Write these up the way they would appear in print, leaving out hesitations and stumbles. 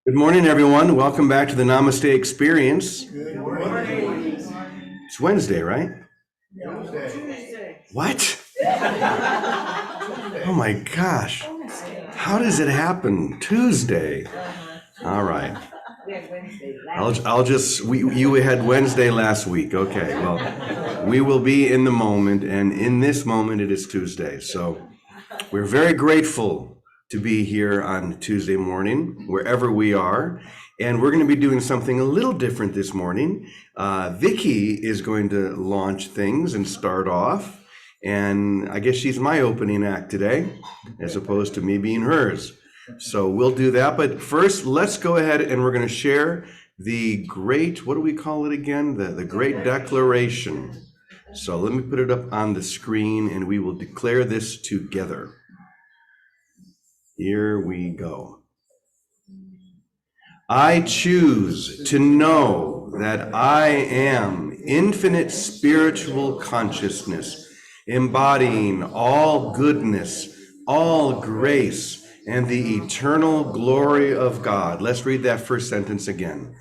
Good morning, everyone. Welcome back to the Namaste Experience. Good morning. It's Wednesday, right? Tuesday. What? Oh my gosh. How does it happen? Tuesday. All right. You had Wednesday last week. Okay, well, we will be in the moment, and in this moment it is Tuesday. So we're very grateful to be here on Tuesday morning, wherever we are. And we're going to be doing something a little different this morning. Vicki is going to launch things and start off. And I guess she's my opening act today, as opposed to me being hers. So we'll do that. But first, let's go ahead and we're going to share the great, what do we call it again? The great declaration. So let me put it up on the screen and we will declare this together. Here we go. I choose to know that I am infinite spiritual consciousness, embodying all goodness, all grace, and the eternal glory of God. Let's read that first sentence again.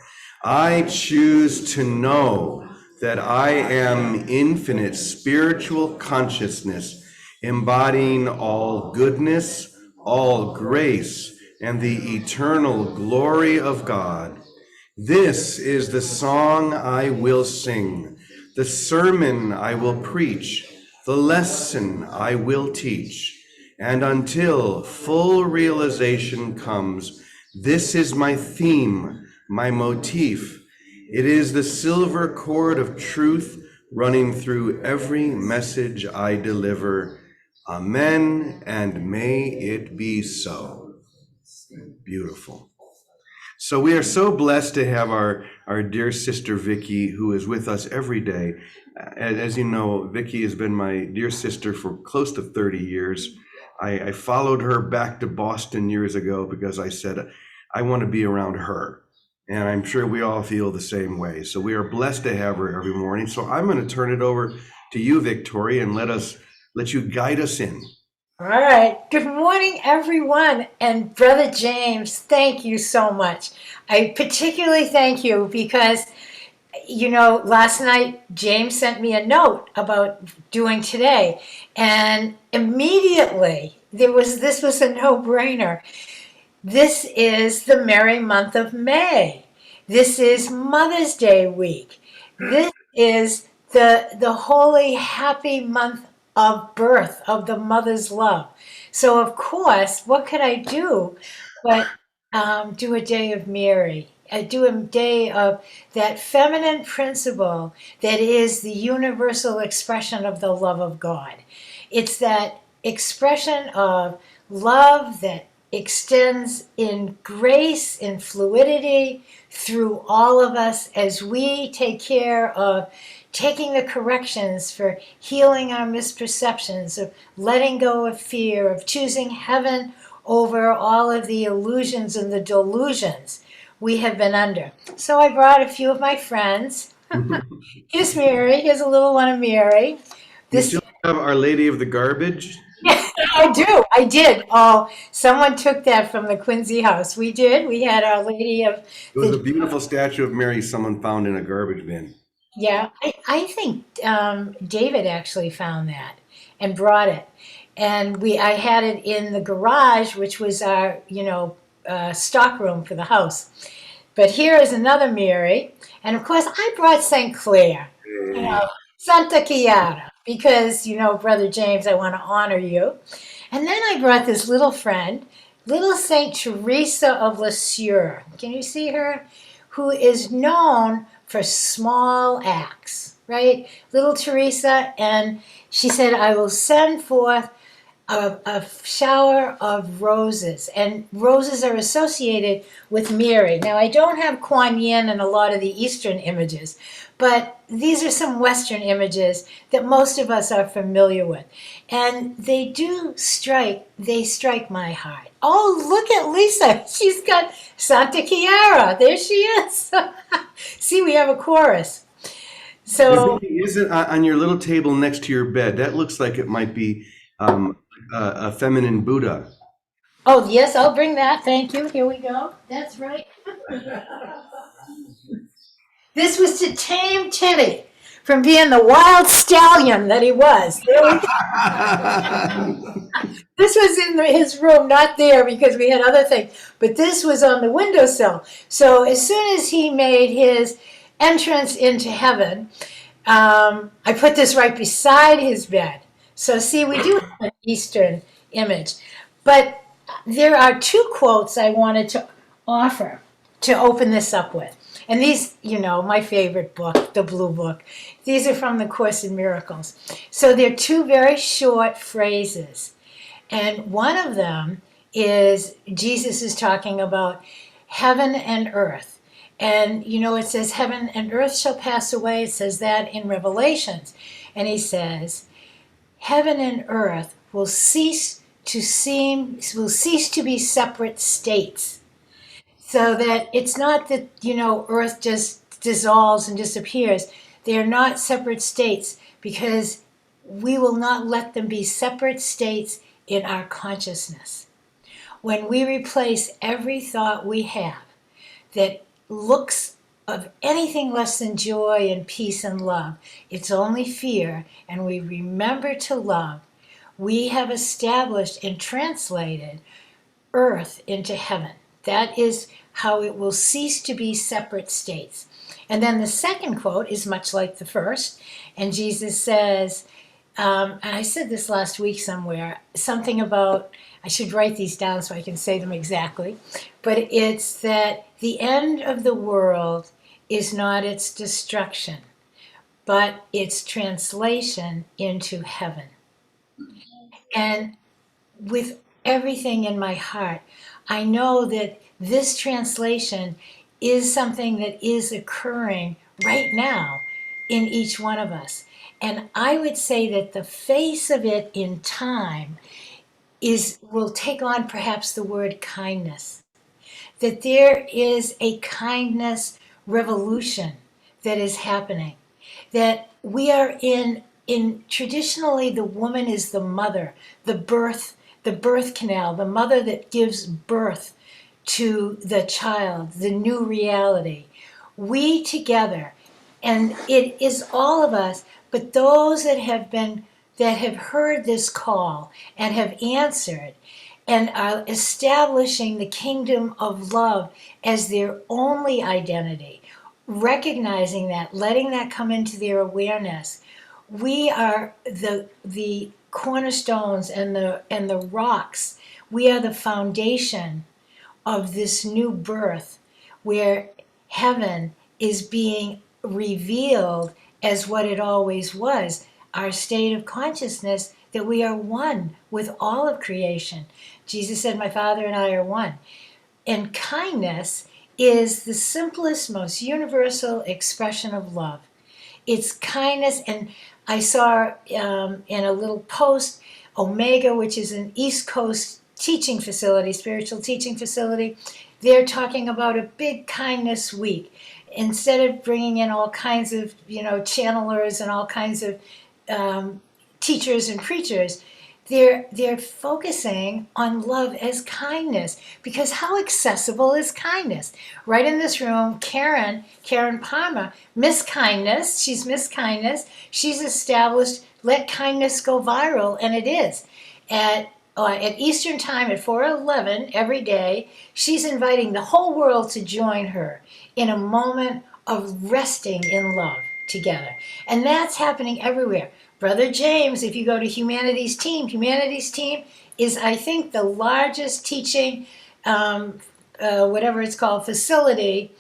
I choose to know that I am infinite spiritual consciousness, embodying all goodness, all grace, and the eternal glory of God. This is the song I will sing, the sermon I will preach, the lesson I will teach. And until full realization comes, this is my theme, my motif. It is the silver cord of truth running through every message I deliver. Amen, and may it be so. Beautiful. So we are so blessed to have our dear sister Vicki, who is with us every day. As you know, Vicki has been my dear sister for close to 30 years. I followed her back to Boston years ago because I said, I want to be around her. And I'm sure we all feel the same way. So we are blessed to have her every morning. So I'm going to turn it over to you, Victoria, and let you guide us in. All right. Good morning, everyone. And Brother James, thank you so much. I particularly thank you because, last night James sent me a note about doing today. And immediately this was a no-brainer. This is the merry month of May. This is Mother's Day week. This is the holy, happy month of birth of the mother's love. So of course, what could I do but do a day of Mary? Do a day of that feminine principle that is the universal expression of the love of God. It's that expression of love that extends in grace, in fluidity through all of us as we take care of taking the corrections for healing our misperceptions, of letting go of fear, of choosing heaven over all of the illusions and the delusions we have been under. So I brought a few of my friends. Here's Mary. Here's a little one of Mary. You still have Our Lady of the Garbage? I do. I did. Oh, someone took that from the Quincy house. We did. We had Our Lady of... It was a beautiful statue of Mary someone found in a garbage bin. Yeah, I think David actually found that and brought it. And I had it in the garage, which was our, stock room for the house. But here is another Mary. And of course, I brought St. Clair, Santa Chiara, because, Brother James, I want to honor you. And then I brought this little friend, little St. Teresa of Lisieux. Can you see her? Who is known for small acts, right? Little Teresa, and she said, I will send forth a shower of roses, and roses are associated with Mary. Now, I don't have Kuan Yin and a lot of the Eastern images, but these are some Western images that most of us are familiar with. And they strike my heart. Oh, look at Lisa. She's got Santa Chiara. There she is. See, we have a chorus. So, is it on your little table next to your bed? That looks like it might be a feminine Buddha. Oh, yes, I'll bring that. Thank you. Here we go. That's right. This was to tame Teddy from being the wild stallion that he was. This was in his room, not there because we had other things, but this was on the windowsill. So as soon as he made his entrance into heaven, I put this right beside his bed. So see, we do have an Eastern image. But there are two quotes I wanted to offer to open this up with. And these, my favorite book, the Blue Book. These are from the Course in Miracles. So they're two very short phrases. And one of them is Jesus is talking about heaven and earth. And, it says heaven and earth shall pass away. It says that in Revelations. And he says, heaven and earth will cease to be separate states. So that it's not that, earth just dissolves and disappears. They are not separate states because we will not let them be separate states in our consciousness. When we replace every thought we have that looks of anything less than joy and peace and love, it's only fear, and we remember to love, we have established and translated earth into heaven. That is how it will cease to be separate states. And then the second quote is much like the first, and Jesus says, and I said this last week somewhere, something about, I should write these down so I can say them exactly, but it's that the end of the world is not its destruction, but its translation into heaven. And with everything in my heart, I know that this translation is something that is occurring right now in each one of us. And I would say that the face of it in time will take on perhaps the word kindness. That there is a kindness revolution that is happening. That we are in traditionally the woman is the mother, the birth canal, the mother that gives birth to the child, the new reality. We together, and it is all of us, but those that have heard this call and have answered and are establishing the kingdom of love as their only identity, recognizing that, letting that come into their awareness. We are the cornerstones and the rocks. We are the foundation of this new birth where heaven is being revealed as what it always was, our state of consciousness, that we are one with all of creation. Jesus said, my Father and I are one. And kindness is the simplest, most universal expression of love. It's kindness, and I saw in a little post, Omega, which is an East Coast teaching facility, spiritual teaching facility, they're talking about a big kindness week. Instead of bringing in all kinds of, channelers and all kinds of teachers and preachers, they're focusing on love as kindness, because how accessible is kindness? Right in this room, Karen Palmer, Miss Kindness, she's Miss Kindness. She's established Let Kindness Go Viral, and it is. At Eastern Time at 4:11 every day, she's inviting the whole world to join her in a moment of resting in love together. And that's happening everywhere. Brother James, if you go to Humanities Team is, I think, the largest teaching, whatever it's called, facility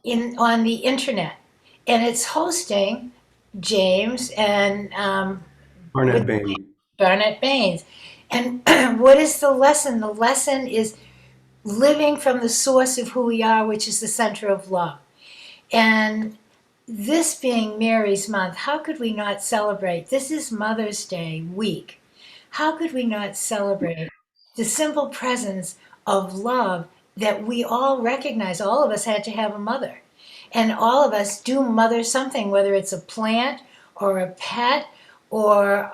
on the internet. And it's hosting James and Barnett Baines. And what is the lesson? The lesson is living from the source of who we are, which is the center of love. And this being Mary's month, how could we not celebrate? This is Mother's Day week. How could we not celebrate the simple presence of love that we all recognize? All of us had to have a mother. And all of us do mother something, whether it's a plant or a pet or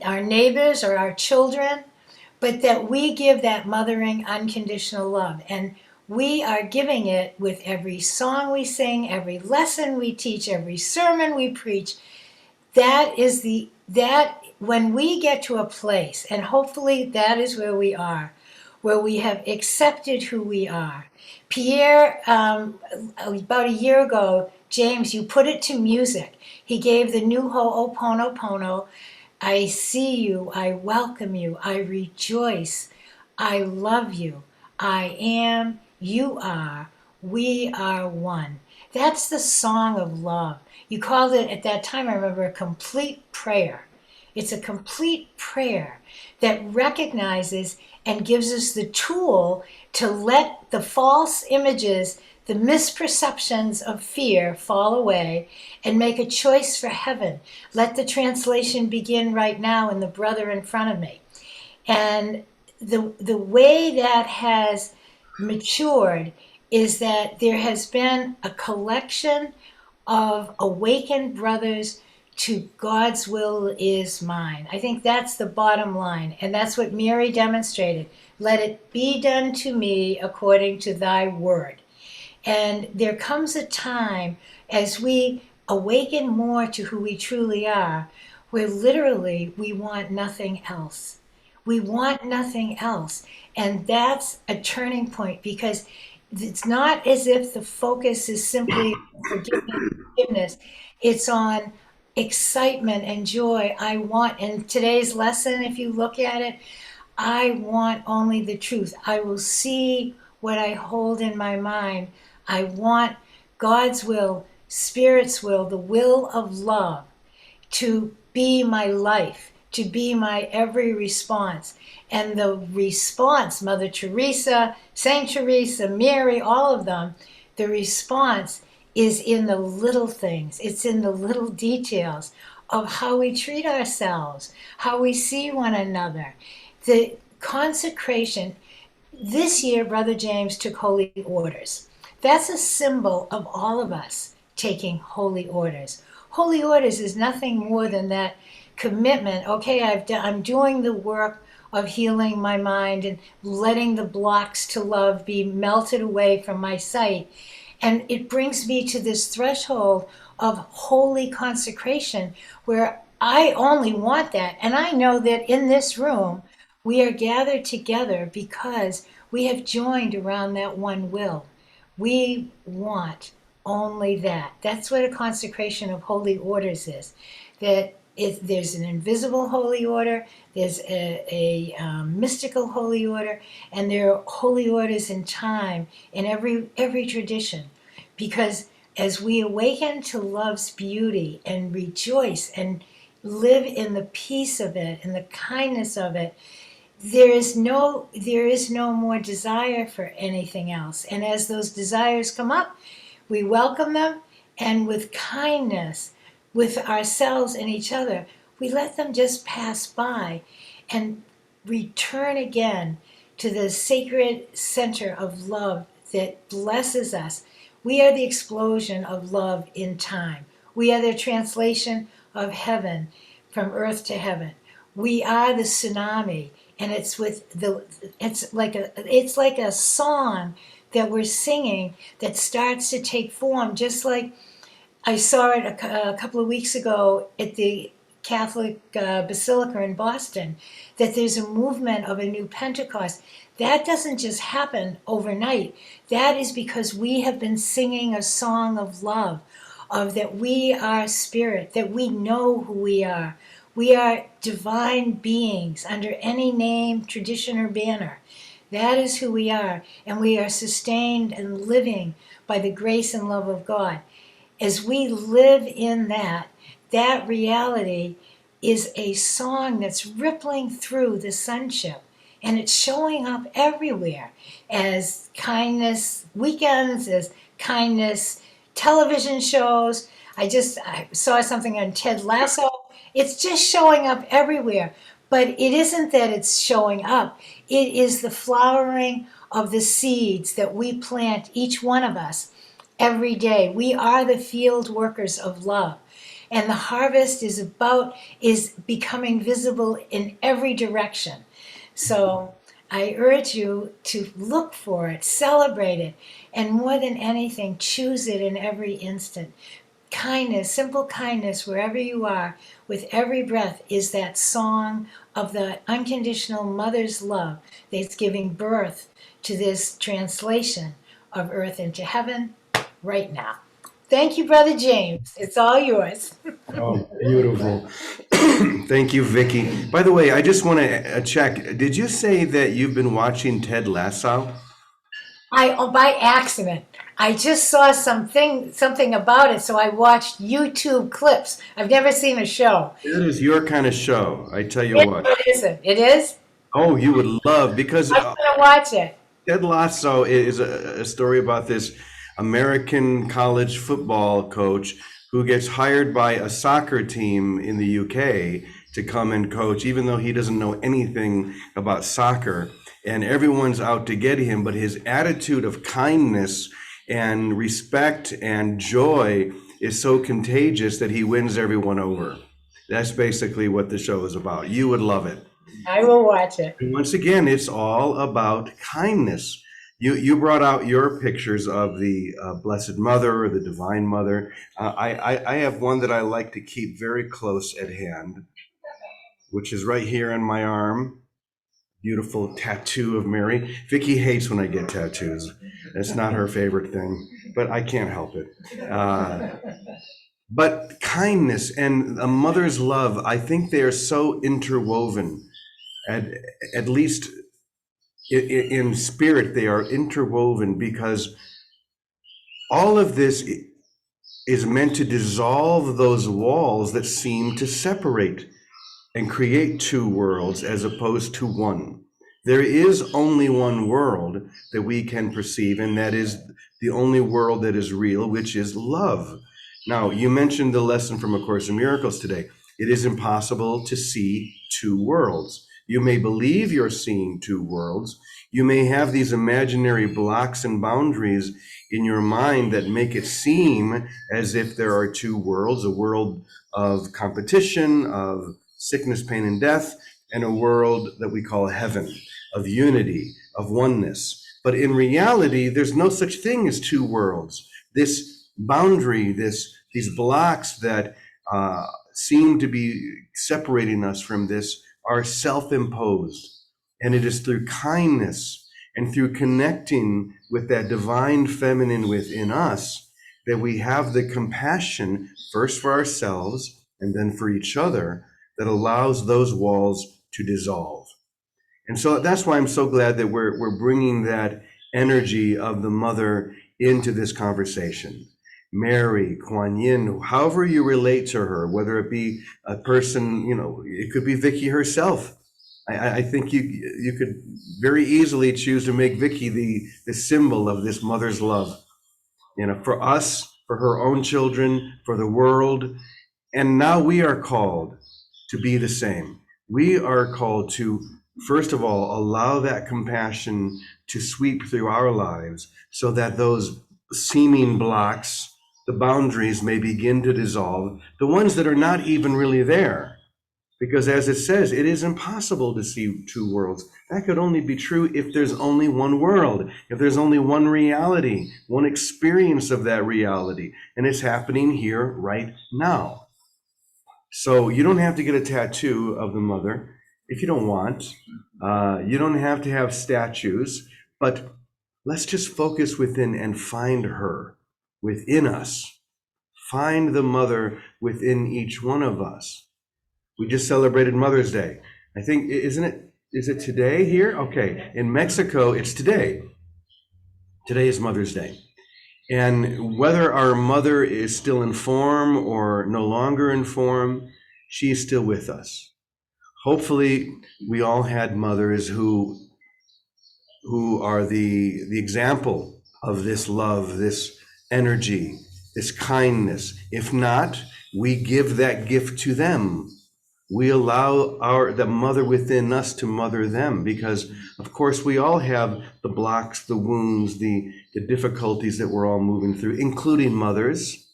our neighbors or our children. but that we give that mothering unconditional love. And we are giving it with every song we sing, every lesson we teach, every sermon we preach. That when we get to a place, and hopefully that is where we have accepted who we are. Pierre, about a year ago, James, you put it to music. He gave the new Ho'oponopono. I see you, I welcome you, I rejoice, I love you, I am, you are, we are one. That's the song of love. You called it at that time, I remember, a complete prayer. It's a complete prayer that recognizes and gives us the tool to let the false images, the misperceptions of fear fall away and make a choice for heaven. Let the translation begin right now in the brother in front of me. And the way that has matured is that there has been a collection of awakened brothers to God's will is mine. I think that's the bottom line. And that's what Mary demonstrated. Let it be done to me according to thy word. And there comes a time as we awaken more to who we truly are, where literally we want nothing else. We want nothing else. And that's a turning point, because it's not as if the focus is simply forgiveness. It's on excitement and joy. I want, in today's lesson, if you look at it, I want only the truth. I will see what I hold in my mind. I want God's will, Spirit's will, the will of love to be my life, to be my every response. And the response, Mother Teresa, Saint Teresa, Mary, all of them, the response is in the little things. It's in the little details of how we treat ourselves, how we see one another. The consecration, this year, Brother James took holy orders. That's a symbol of all of us taking holy orders. Holy orders is nothing more than that commitment. Okay, I'm doing the work of healing my mind and letting the blocks to love be melted away from my sight. And it brings me to this threshold of holy consecration where I only want that. And I know that in this room, we are gathered together because we have joined around that one will. We want only that. That's what a consecration of holy orders is. That there's an invisible holy order, there's a mystical holy order, and there are holy orders in time in every tradition. Because as we awaken to love's beauty and rejoice and live in the peace of it and the kindness of it, there is no more desire for anything else. And as those desires come up, we welcome them, and with kindness, with ourselves and each other, we let them just pass by and return again to the sacred center of love that blesses us. We are the explosion of love in time. We are the translation of heaven from earth to heaven. We are the tsunami, and it's like a song that we're singing that starts to take form, just like I saw it a couple of weeks ago at the Catholic Basilica in Boston, that there's a movement of a new Pentecost. That doesn't just happen overnight. That is because we have been singing a song of love, of that we are spirit, that we know who we are. We are divine beings under any name, tradition, or banner. That is who we are, and we are sustained and living by the grace and love of God. As we live in that reality is a song that's rippling through the sonship, and it's showing up everywhere as kindness weekends, as kindness television shows. I saw something on Ted Lasso. It's just showing up everywhere. But it isn't that it's showing up. It is the flowering of the seeds that we plant, each one of us, every day. We are the field workers of love. And the harvest is becoming visible in every direction. So I urge you to look for it, celebrate it, and more than anything, choose it in every instant. Kindness, simple kindness, wherever you are, with every breath, is that song of the unconditional mother's love that's giving birth to this translation of earth into heaven right now. Thank you, Brother James. It's all yours. Oh, beautiful. Thank you, Vicki. By the way, I just want to check. Did you say that you've been watching Ted Lasso? By accident. I just saw something about it, so I watched YouTube clips. I've never seen a show. It is your kind of show, I tell you what. What is it? It is? Oh, you would love, because I'm gonna watch it. Ted Lasso is a story about this American college football coach who gets hired by a soccer team in the UK to come and coach, even though he doesn't know anything about soccer. And everyone's out to get him, but his attitude of kindness and respect and joy is so contagious that he wins everyone over. That's basically what the show is about. You would love it. I will watch it. And once again, it's all about kindness. You brought out your pictures of the Blessed Mother or the Divine Mother. I have one that I like to keep very close at hand, which is right here on my arm. Beautiful tattoo of Mary. Vicki hates when I get tattoos. It's not her favorite thing, but I can't help it. But kindness and a mother's love, I think they are so interwoven. At least in spirit, they are interwoven, because all of this is meant to dissolve those walls that seem to separate and create two worlds as opposed to one. There is only one world that we can perceive, and that is the only world that is real, which is love. Now, you mentioned the lesson from A Course in Miracles today. It is impossible to see two worlds. You may believe you're seeing two worlds. You may have these imaginary blocks and boundaries in your mind that make it seem as if there are two worlds, a world of competition, of sickness, pain, and death, and a world that we call heaven, of unity, of oneness. But in reality, there's no such thing as two worlds. This boundary, these blocks that seem to be separating us from this are self-imposed. And it is through kindness and through connecting with that divine feminine within us that we have the compassion, first for ourselves and then for each other, that allows those walls to dissolve. And so that's why I'm so glad that we're bringing that energy of the mother into this conversation. Mary, Kuan Yin, however you relate to her, whether it be a person, it could be Vicki herself. I think you could very easily choose to make Vicki the symbol of this mother's love, for us, for her own children, for the world. And now we are called to be the same. We are called to, first of all, allow that compassion to sweep through our lives so that those seeming blocks, the boundaries, may begin to dissolve, the ones that are not even really there. Because as it says, it is impossible to see two worlds. That could only be true if there's only one world, if there's only one reality, one experience of that reality. And it's happening here right now. So you don't have to get a tattoo of the mother if you don't want. You don't have to have statues, but let's just focus within and find her within us. Find the mother within each one of us. We just celebrated Mother's Day. I think, is it today here? Okay, in Mexico, it's today. Today is Mother's Day. And whether our mother is still in form or no longer in form, she is still with us. Hopefully, we all had mothers who are the example of this love, this energy, this kindness. If not, we give that gift to them. We allow the mother within us to mother them, because of course we all have the blocks, the wounds, the difficulties that we're all moving through, including mothers.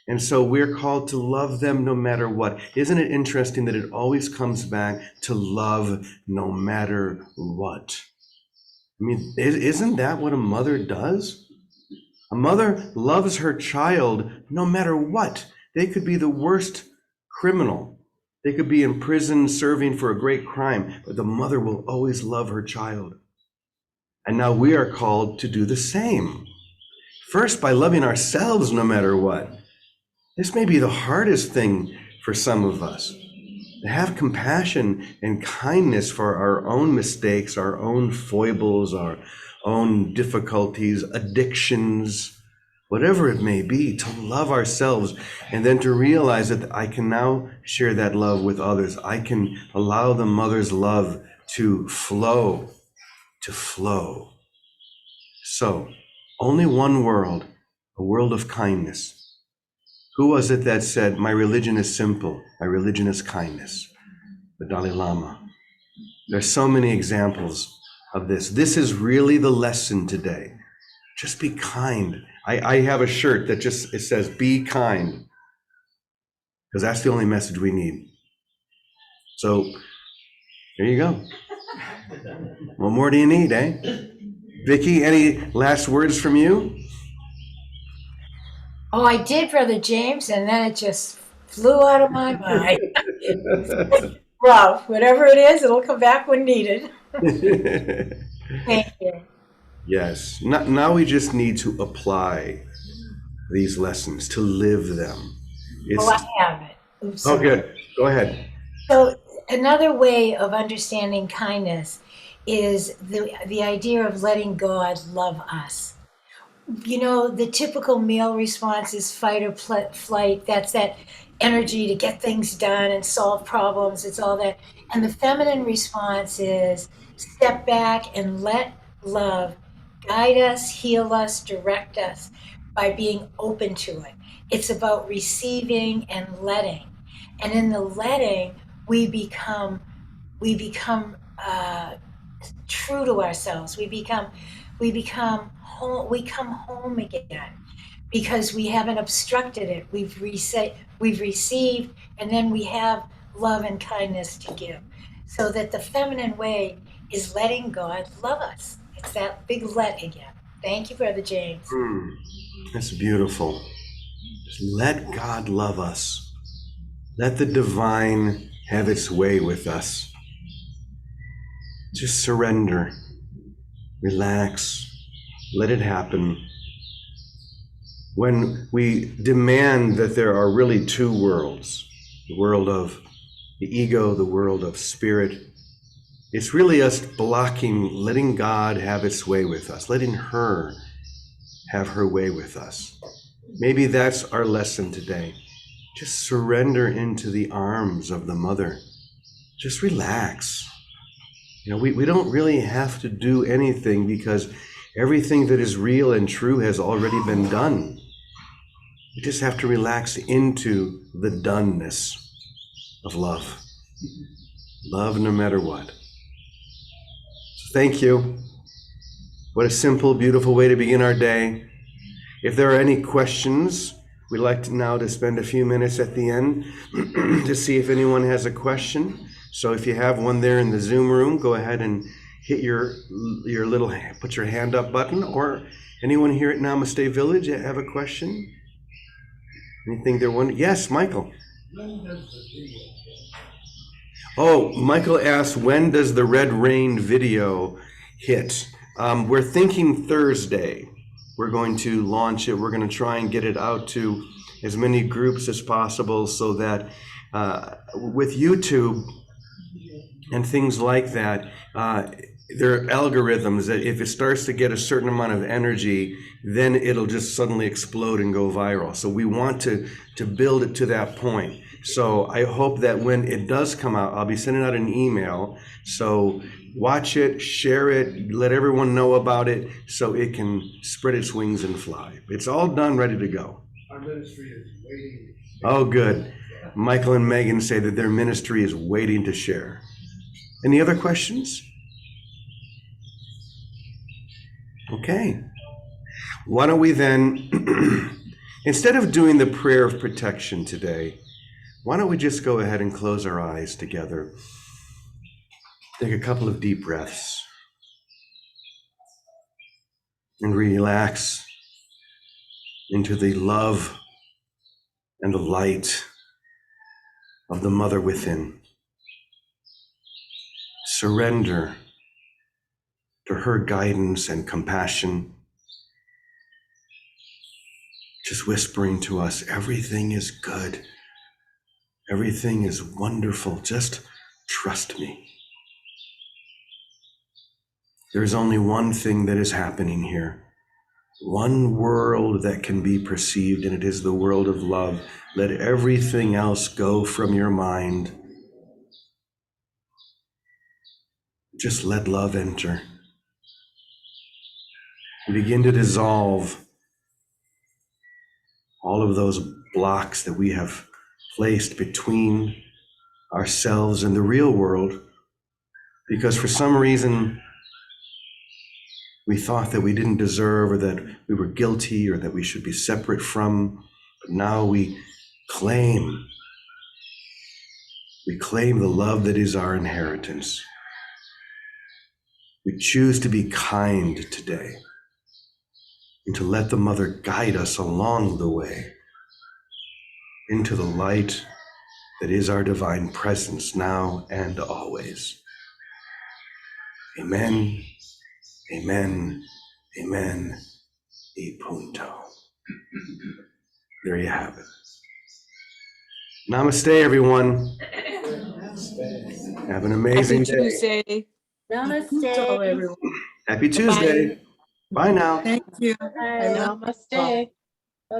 And so we're called to love them no matter what. Isn't it interesting that it always comes back to love no matter what? I mean, isn't that what a mother does? A mother loves her child no matter what. They could be the worst criminal. They could be in prison serving for a great crime, but the mother will always love her child. And now we are called to do the same. First, by loving ourselves no matter what. This may be the hardest thing for some of us. To have compassion and kindness for our own mistakes, our own foibles, our own difficulties, addictions, whatever it may be, to love ourselves and then to realize that I can now share that love with others. I can allow the mother's love to flow, So, only one world, a world of kindness. Who was it that said, my religion is simple, my religion is kindness? The Dalai Lama. There's so many examples of this. This is really the lesson today. Just be kind. I have a shirt that it says, be kind, because that's the only message we need. So, there you go. What more do you need, eh? Vicki, any last words from you? Oh, I did, Brother James, and then it just flew out of my mind. Love, whatever it is, it'll come back when needed. Thank you. Yes. Now we just need to apply these lessons, to live them. I have it. Oops, Oh, sorry. good. Go ahead. So another way of understanding kindness is the idea of letting God love us. You know, the typical male response is fight or flight. That's that energy to get things done and solve problems. It's all that. And the feminine response is step back and let love guide us, heal us, direct us by being open to it. It's about receiving and letting. And in the letting, we become true to ourselves. We come home again because we haven't obstructed it. We've received, and then we have love and kindness to give. So that the feminine way is letting God love us. It's that big let again. Thank you, Brother James. That's beautiful. Just let God love us. Let the divine have its way with us. Just surrender. Relax. Let it happen. When we demand that there are really two worlds, the world of the ego, the world of spirit, it's really us blocking, letting God have its way with us, letting her have her way with us. Maybe that's our lesson today. Just surrender into the arms of the mother. Just relax. You know, we don't really have to do anything because everything that is real and true has already been done. We just have to relax into the doneness of love. Love no matter what. So thank you. What a simple, beautiful way to begin our day. If there are any questions, we'd like to now to spend a few minutes at the end to see if anyone has a question. So if you have one there in the Zoom room, go ahead and hit your little, put your hand up button, or anyone here at Namaste Village have a question? Anything there? Yes, Michael. When does the video? Oh, Michael asked, when does the Red Rain video hit? We're thinking Thursday. We're going to launch it. We're going to try and get it out to as many groups as possible so that with YouTube and things like that, there are algorithms that if it starts to get a certain amount of energy, then it'll just suddenly explode and go viral. So we want to build it to that point. So I hope that when it does come out, I'll be sending out an email. So watch it, share it, let everyone know about it so it can spread its wings and fly. It's all done, ready to go. Our ministry is waiting. Oh, good. Michael and Megan say that their ministry is waiting to share. Any other questions? Okay. Why don't we then Instead of doing the prayer of protection today, why don't we just go ahead and close our eyes together? Take a couple of deep breaths and relax into the love and the light of the mother within. Surrender to her guidance and compassion, just whispering to us, everything is good. Everything is wonderful. Just trust me. There is only one thing that is happening here. One world that can be perceived, and it is the world of love. Let everything else go from your mind. Just let love enter. And begin to dissolve all of those blocks that we have placed between ourselves and the real world, because for some reason we thought that we didn't deserve, or that we were guilty, or that we should be separate from. But now we claim the love that is our inheritance. We choose to be kind today and to let the mother guide us along the way into the light that is our divine presence now and always. Amen, amen, amen, e punto. There you have it. Namaste, everyone. Have an amazing Happy day. Tuesday. Namaste. Everyone. Happy Tuesday. Bye now. Thank you. Bye. Namaste.